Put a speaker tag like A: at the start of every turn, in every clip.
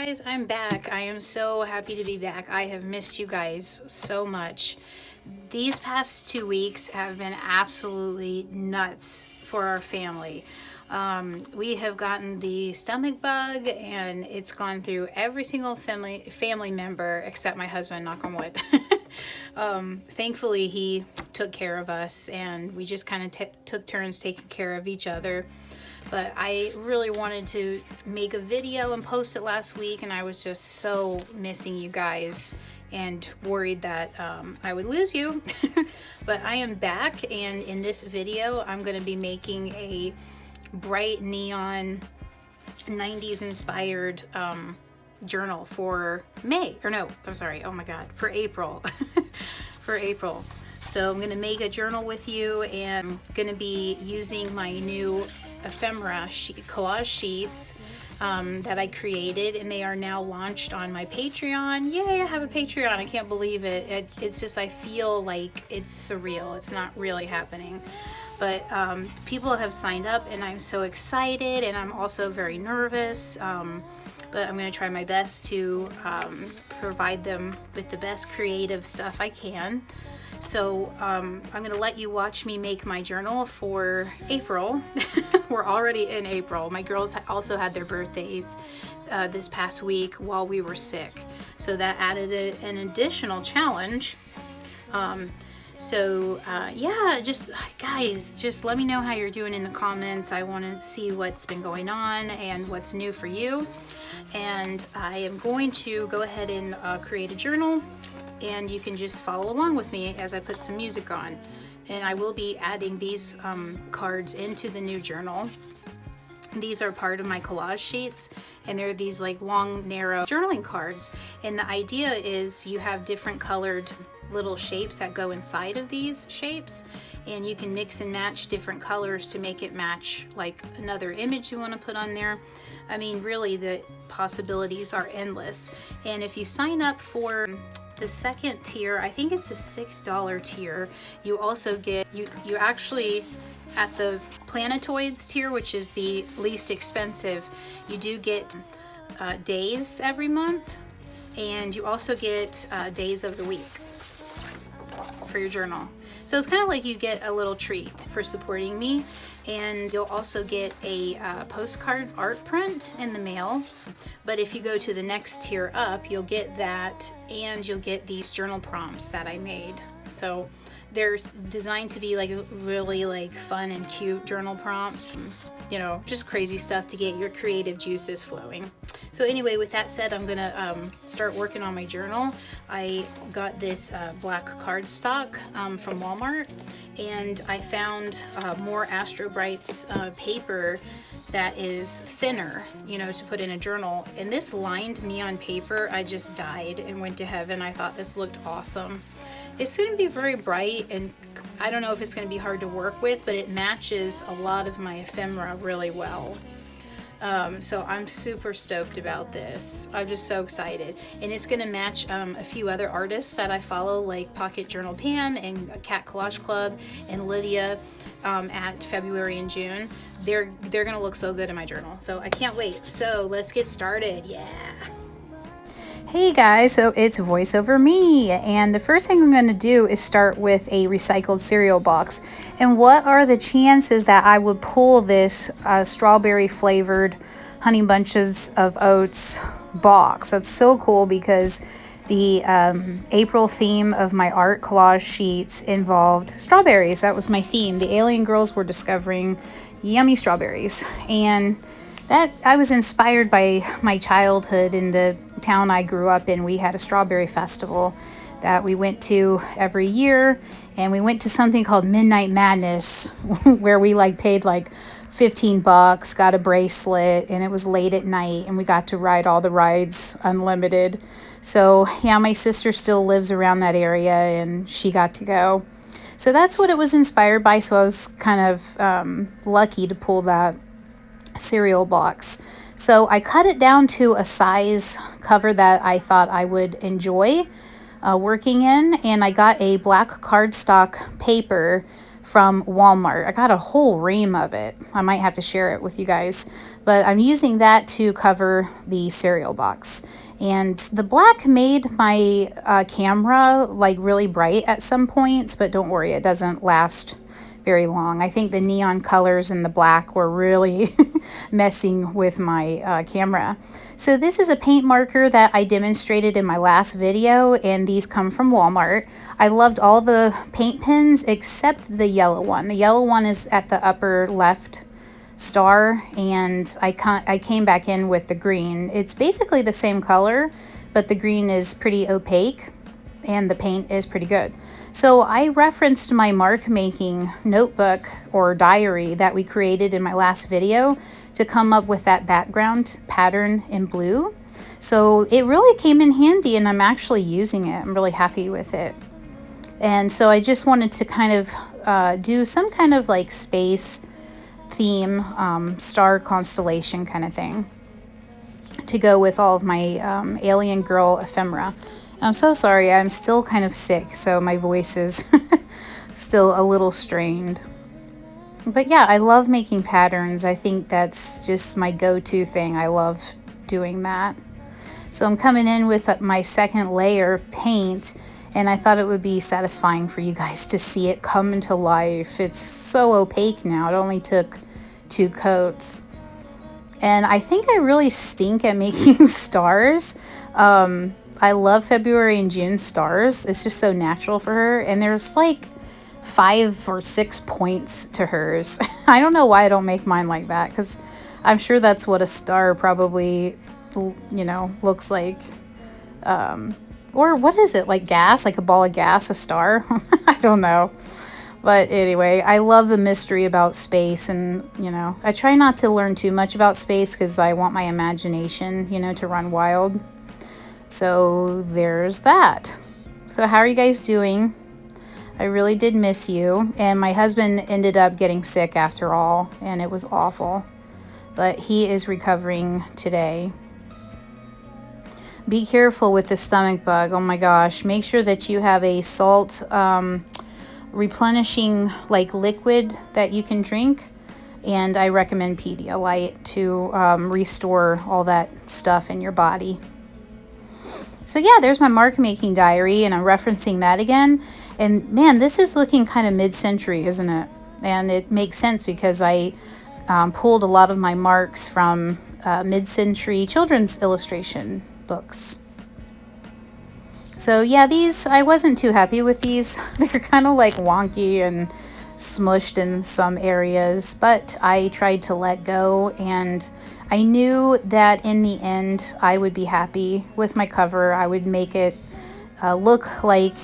A: guys, I'm back. I am so happy to be back. I have missed you guys so much. These past 2 weeks have been absolutely nuts for our family. We have gotten the stomach bug, and it's gone through every single family member except my husband, knock on wood. Thankfully, he took care of us, and we just kind of took turns taking care of each other. But I really wanted to make a video and post it last week, and I was just so missing you guys and worried that I would lose you. But I am back, and in this video I'm going to be making a bright neon 90s inspired journal for May, or no, I'm sorry, oh my god, for April. For April. So I'm going to make a journal with you, and I'm going to be using my new ephemera collage sheets that I created, and they are now launched on my Patreon. Yay, I have a Patreon. I can't believe it. It's just, I feel like it's surreal. It's not really happening. But people have signed up, and I'm so excited, and I'm also very nervous. But I'm going to try my best to provide them with the best creative stuff I can. So I'm going to let you watch me make my journal for April. We're already in April. My girls also had their birthdays this past week while we were sick. So that added an additional challenge. Yeah, just guys, just let me know how you're doing in the comments. I want to see what's been going on and what's new for you. And I am going to go ahead and create a journal, and you can just follow along with me as I put some music on. And I will be adding these cards into the new journal. These are part of my collage sheets, and they're these like long, narrow journaling cards. And the idea is you have different colored little shapes that go inside of these shapes, and you can mix and match different colors to make it match like another image you want to put on there. I mean, really, the possibilities are endless. And if you sign up for the second tier, I think it's a $6 tier, you also get, you actually, at the Planetoids tier, which is the least expensive, you do get days every month, and you also get days of the week for your journal. So it's kind of like you get a little treat for supporting me, and you'll also get a postcard art print in the mail. But if you go to the next tier up, you'll get that, and you'll get these journal prompts that I made. So they're designed to be like really like fun and cute journal prompts, you know, just crazy stuff to get your creative juices flowing. So anyway, with that said, I'm gonna start working on my journal. I got this black cardstock from Walmart, and I found more Astro Brights paper that is thinner, you know, to put in a journal. And this lined neon paper, I just died and went to heaven. I thought this looked awesome. It's going to be very bright, and I don't know if it's going to be hard to work with, but it matches a lot of my ephemera really well. So I'm super stoked about this. I'm just so excited. And it's going to match a few other artists that I follow, like Pocket Journal Pam and Cat Collage Club and Lydia at February and June. They're going to look so good in my journal. So I can't wait. So let's get started. Yeah. Hey guys, so it's voiceover me, and the first thing I'm going to do is start with a recycled cereal box. And what are the chances that I would pull this strawberry flavored Honey Bunches of Oats box? That's so cool, because the April theme of my art collage sheets involved strawberries. That was my theme. The alien girls were discovering yummy strawberries, and that I was inspired by my childhood. In the town I grew up in, we had a strawberry festival that we went to every year, and we went to something called Midnight Madness where we like paid like $15, got a bracelet, and it was late at night, and we got to ride all the rides unlimited. So yeah, my sister still lives around that area, and she got to go. So that's what it was inspired by. So I was kind of lucky to pull that cereal box. So I cut it down to a size cover that I thought I would enjoy working in, and I got a black cardstock paper from Walmart. I got a whole ream of it. I might have to share it with you guys, but I'm using that to cover the cereal box. And the black made my camera like really bright at some points, but don't worry, it doesn't last very long. I think the neon colors and the black were really messing with my camera. So this is a paint marker that I demonstrated in my last video, and these come from Walmart. I loved all the paint pens except the yellow one. The yellow one is at the upper left star, and I came back in with the green. It's basically the same color, but the green is pretty opaque and the paint is pretty good. So I referenced my mark making notebook or diary that we created in my last video to come up with that background pattern in blue. So it really came in handy, and I'm actually using it. I'm really happy with it. And so I just wanted to kind of do some kind of like space theme, star constellation kind of thing to go with all of my alien girl ephemera. I'm so sorry, I'm still kind of sick, so my voice is still a little strained. But yeah, I love making patterns. I think that's just my go-to thing. I love doing that. So I'm coming in with my second layer of paint, and I thought it would be satisfying for you guys to see it come into life. It's so opaque now. It only took 2 coats. And I think I really stink at making stars. I love February and June stars. It's just so natural for her. And there's like 5 or 6 points to hers. I don't know why I don't make mine like that, because I'm sure that's what a star probably, you know, looks like. Or what is it, like gas, like a ball of gas, a star? I don't know. But anyway, I love the mystery about space, and, you know, I try not to learn too much about space because I want my imagination, you know, to run wild. So there's that. So how are you guys doing? I really did miss you. And my husband ended up getting sick after all, and it was awful. But he is recovering today. Be careful with the stomach bug. Oh my gosh. Make sure that you have a salt replenishing like liquid that you can drink. And I recommend Pedialyte to restore all that stuff in your body. So yeah, there's my mark making diary, and I'm referencing that again. And man, this is looking kind of mid-century, isn't it? And it makes sense because I pulled a lot of my marks from mid-century children's illustration books. So yeah, these, I wasn't too happy with these. They're kind of like wonky and smushed in some areas, but I tried to let go, and I knew that in the end I would be happy with my cover. I would make it look like,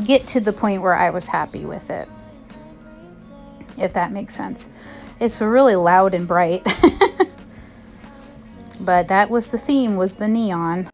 A: get to the point where I was happy with it, if that makes sense. It's really loud and bright. But that was the theme, was the neon.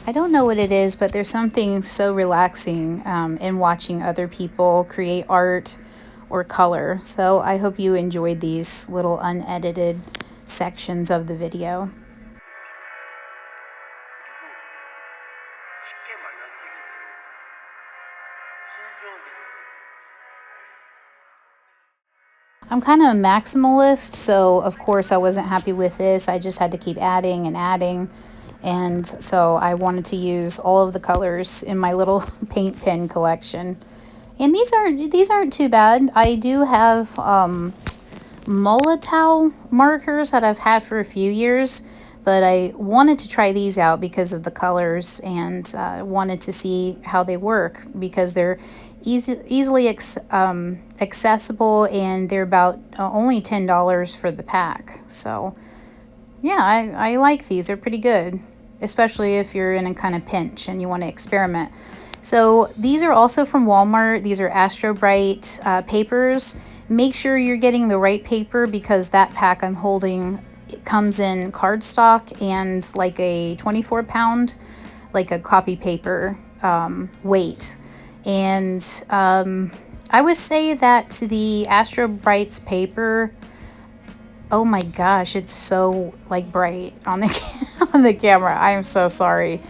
A: I don't know what it is, but there's something so relaxing in watching other people create art or color. So I hope you enjoyed these little unedited sections of the video. I'm kind of a maximalist, so of course I wasn't happy with this. I just had to keep adding and adding. And so I wanted to use all of the colors in my little paint pen collection. And these aren't too bad. I do have Molotow markers that I've had for a few years, but I wanted to try these out because of the colors, and wanted to see how they work because they're easily accessible, and they're about only $10 for the pack. So yeah, I like these. They're pretty good, especially if you're in a kind of pinch and you want to experiment. So these are also from Walmart. These are Astro Bright papers. Make sure you're getting the right paper because that pack I'm holding, it comes in cardstock and like a 24-pound, like a copy paper weight. And I would say that the Astro Bright's paper, oh my gosh, it's so like bright on the on the camera. I am so sorry.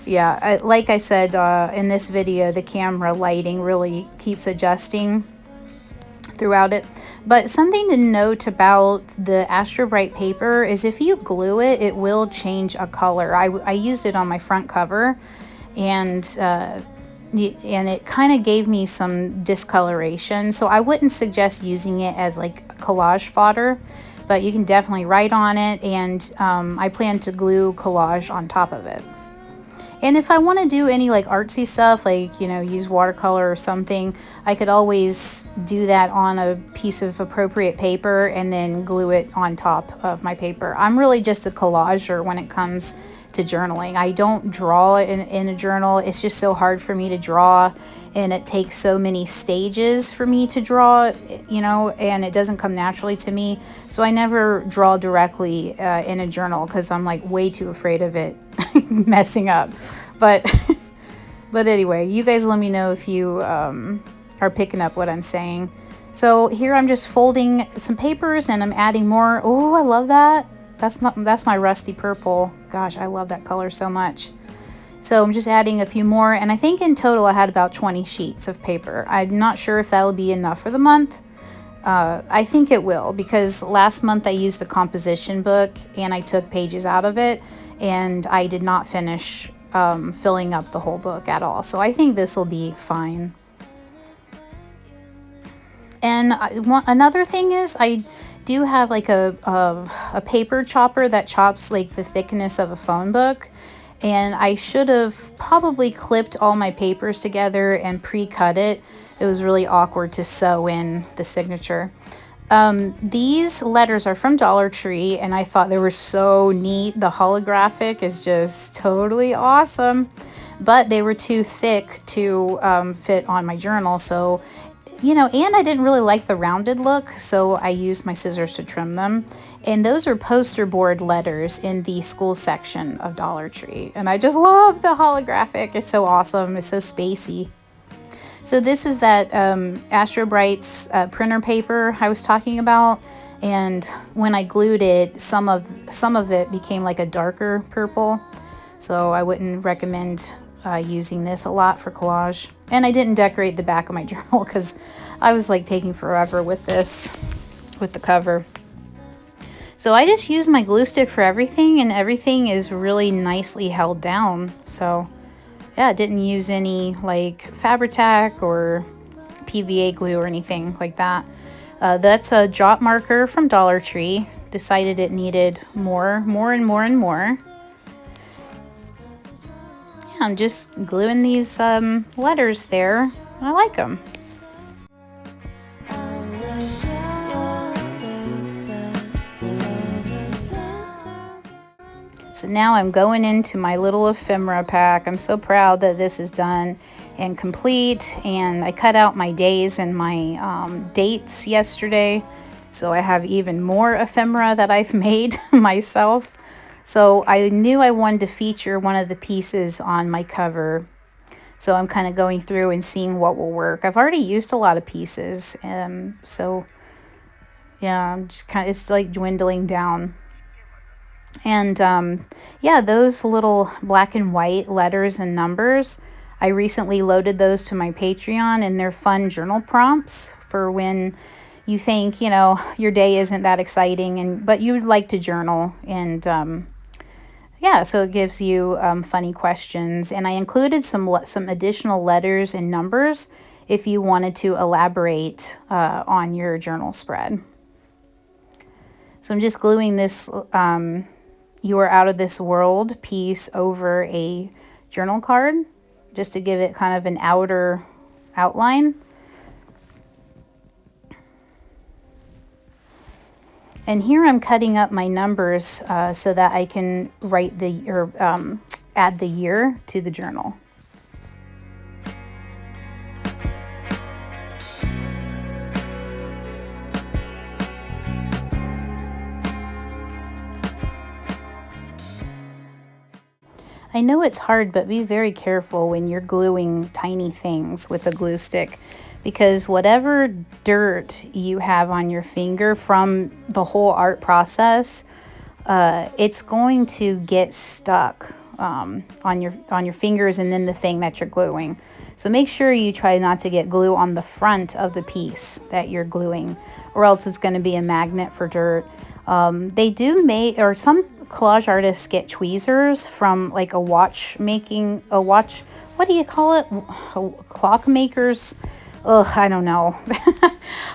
A: Yeah, like I said in this video, the camera lighting really keeps adjusting throughout it. But something to note about the Astro Bright paper is if you glue it, it will change a color. I used it on my front cover, and it kind of gave me some discoloration. So I wouldn't suggest using it as like collage fodder, but you can definitely write on it, and I plan to glue collage on top of it. And if I want to do any like artsy stuff, like, you know, use watercolor or something, I could always do that on a piece of appropriate paper and then glue it on top of my paper. I'm really just a collager when it comes to journaling. I don't draw in a journal. It's just so hard for me to draw, and it takes so many stages for me to draw, you know, and it doesn't come naturally to me. So I never draw directly in a journal because I'm like way too afraid of it messing up. But but anyway, you guys let me know if you are picking up what I'm saying. So here I'm just folding some papers and I'm adding more. Oh, I love that. That's my rusty purple. Gosh, I love that color so much. So I'm just adding a few more, and I think in total I had about 20 sheets of paper. I'm not sure if that'll be enough for the month. I think it will, because last month I used the composition book and I took pages out of it, and I did not finish filling up the whole book at all. So I think this will be fine. And another thing is I do have like a paper chopper that chops like the thickness of a phone book, and I should have probably clipped all my papers together and pre-cut it. It was really awkward to sew in the signature. These letters are from Dollar Tree, and I thought they were so neat. The holographic is just totally awesome, but they were too thick to fit on my journal. So, you know, and I didn't really like the rounded look, so I used my scissors to trim them. And those are poster board letters in the school section of Dollar Tree. And I just love the holographic. It's so awesome. It's so spacey. So this is that Astro Bright's printer paper I was talking about. And when I glued it, some of it became like a darker purple. So I wouldn't recommend using this a lot for collage. And I didn't decorate the back of my journal because I was like taking forever with this, with the cover. So I just used my glue stick for everything, and everything is really nicely held down. So yeah, I didn't use any like Fabri-Tac or PVA glue or anything like that. That's a jot marker from Dollar Tree. Decided it needed more and more. I'm just gluing these letters there. I like them. So now I'm going into my little ephemera pack. I'm so proud that this is done and complete. And I cut out my days and my dates yesterday. So I have even more ephemera that I've made myself. So I knew I wanted to feature one of the pieces on my cover. So I'm kind of going through and seeing what will work. I've already used a lot of pieces. So yeah, I'm just kind of, it's like dwindling down. And yeah, those little black and white letters and numbers, I recently loaded those to my Patreon, and they're fun journal prompts for when you think, you know, your day isn't that exciting, but you would like to journal. And yeah, so it gives you funny questions. And I included some additional letters and numbers if you wanted to elaborate on your journal spread. So I'm just gluing this You Are Out of This World piece over a journal card just to give it kind of an outer outline. And here I'm cutting up my numbers so that I can write add the year to the journal. I know it's hard, but be very careful when you're gluing tiny things with a glue stick, because whatever dirt you have on your finger from the whole art process, it's going to get stuck on your fingers and then the thing that you're gluing. So make sure you try not to get glue on the front of the piece that you're gluing, or else it's going to be a magnet for dirt. They do make, or some collage artists get tweezers from like what do you call it? Clockmakers? Ugh, I don't know.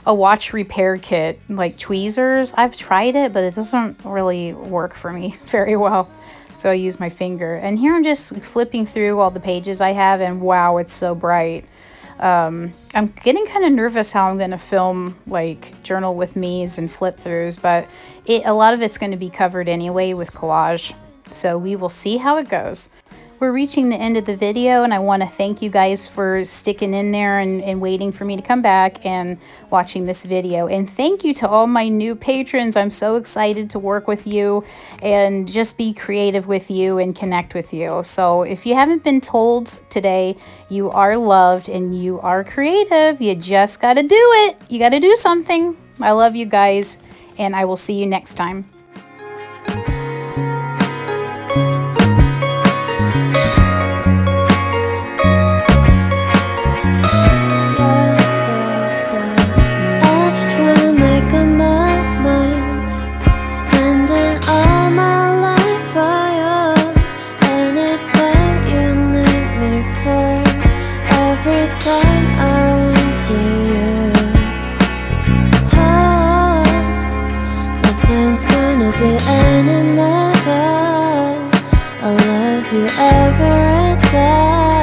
A: A watch repair kit, like tweezers. I've tried it, but it doesn't really work for me very well. So I use my finger. And here I'm just flipping through all the pages I have, and wow, it's so bright. I'm getting kind of nervous how I'm going to film like journal with me's and flip throughs, but a lot of it's going to be covered anyway with collage. So we will see how it goes. We're reaching the end of the video, and I want to thank you guys for sticking in there and waiting for me to come back and watching this video. And thank you to all my new patrons. I'm so excited to work with you and just be creative with you and connect with you. So if you haven't been told today, you are loved and you are creative. You just got to do it. You got to do something. I love you guys, and I will see you next time.
B: Every day.